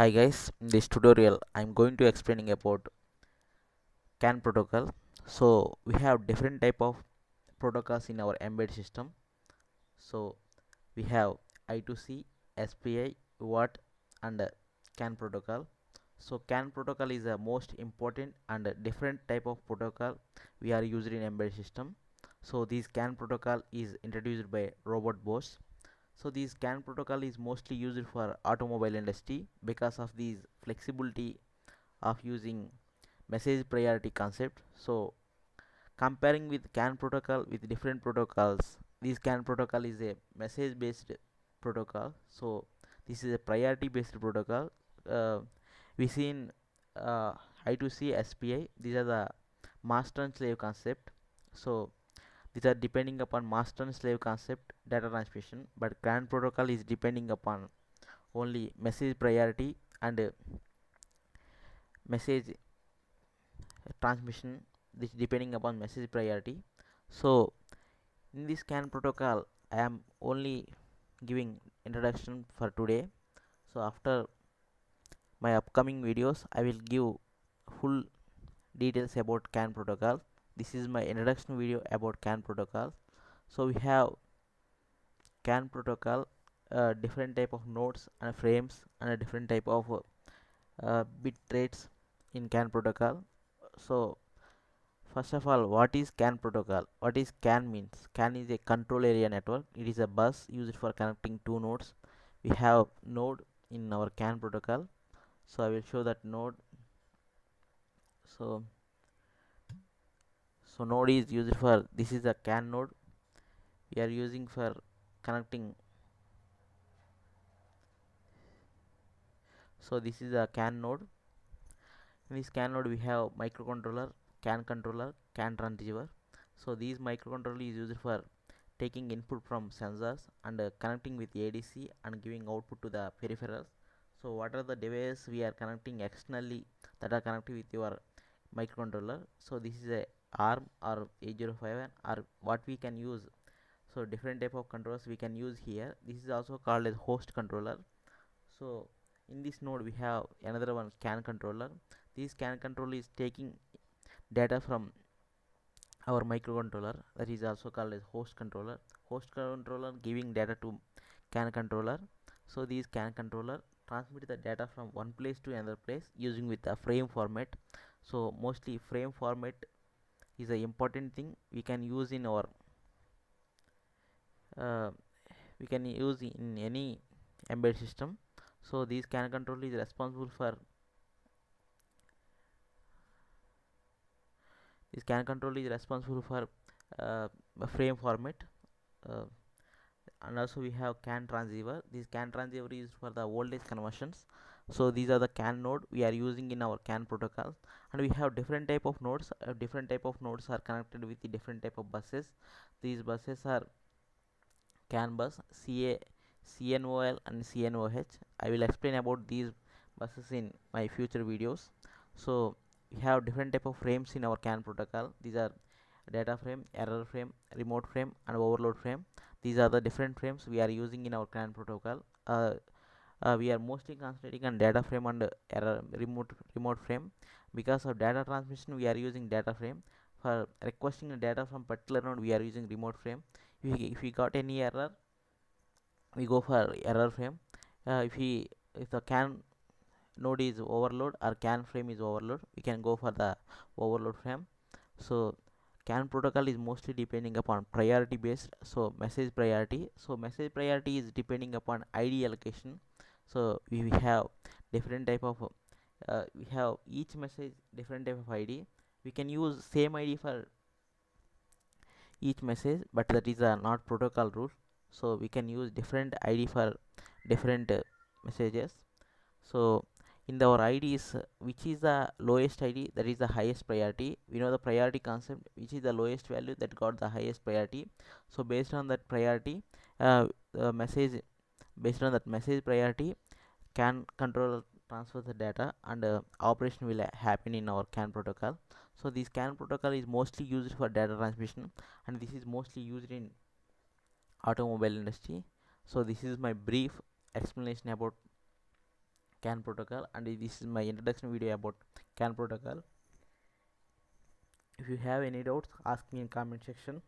Hi guys, in this tutorial I'm going to explaining about CAN protocol. So we have different type of protocols in our embedded system. So we have I2C, SPI, WAT and CAN protocol. So CAN protocol is the most important and different type of protocol we are using in embedded system. So this CAN protocol is introduced by Robert Bosch. So this CAN protocol is mostly used for automobile industry because of this flexibility of using message priority concept. So comparing with CAN protocol with different protocols, this CAN protocol is a message based protocol. So this is a priority based protocol. uh, we see in uh, I2C, SPI, these are the master and slave concept. So these are depending upon master and slave concept data transmission, but CAN protocol is depending upon only message priority and message transmission. This depending upon message priority. So in this CAN protocol I am only giving introduction for today. So after my upcoming videos I will give full details about CAN protocol. This is my introduction video about CAN protocol. So we have CAN protocol, different type of nodes and frames and a different type of bit rates in CAN protocol. So first of all, what is CAN protocol? What is CAN means? CAN is a control area network. It is a bus used for connecting two nodes. We have node in our CAN protocol. So I will show that node. So node is used for, this is a CAN node we are using for connecting. So this is a CAN node. In this CAN node we have microcontroller, CAN controller, CAN transceiver. So these microcontroller is used for taking input from sensors and connecting with ADC and giving output to the peripherals. So what are the devices we are connecting externally that are connected with your microcontroller? So this is a ARM or 8051 or what we can use. So different type of controllers we can use here. This is also called as host controller. So in this node we have another one, CAN controller. This CAN controller is taking data from our microcontroller, that is also called as host controller giving data to CAN controller. So these CAN controller transmit the data from one place to another place using with a frame format. So mostly frame format is a important thing we can use in our uh, we can use in any embedded system. So this CAN controller is responsible for, this CAN controller is responsible for a frame format. uh, and also we have CAN transceiver. This CAN transceiver is for the voltage conversions. So these are the CAN node we are using in our CAN protocol. And we have different type of nodes. Different type of nodes are connected with the different type of buses. These buses are CAN bus, CNOL and CNOH. I will explain about these buses in my future videos. So we have different type of frames in our CAN protocol. These are data frame, error frame, remote frame and overload frame. These are the different frames we are using in our CAN protocol. We are mostly concentrating on data frame and error remote frame. Because of data transmission we are using data frame. For requesting the data from particular node we are using remote frame. If we got any error we go for error frame. If the CAN node is overload or CAN frame is overload, we can go for the overload frame. So CAN protocol is mostly depending upon priority based. So message priority, so message priority is depending upon ID allocation. So we have different type of we have each message different type of ID. We can use same ID for each message, but that is not protocol rule. So we can use different ID for different messages. So in our IDs, which is the lowest ID, that is the highest priority. We know the priority concept, which is the lowest value that got the highest priority. So based on that priority, the message, based on that message priority, CAN controller transfer the data and operation will happen in our CAN protocol. So this CAN protocol is mostly used for data transmission and this is mostly used in automobile industry. So this is my brief explanation about CAN protocol, and this is my introduction video about CAN protocol. If you have any doubts, ask me in comment section.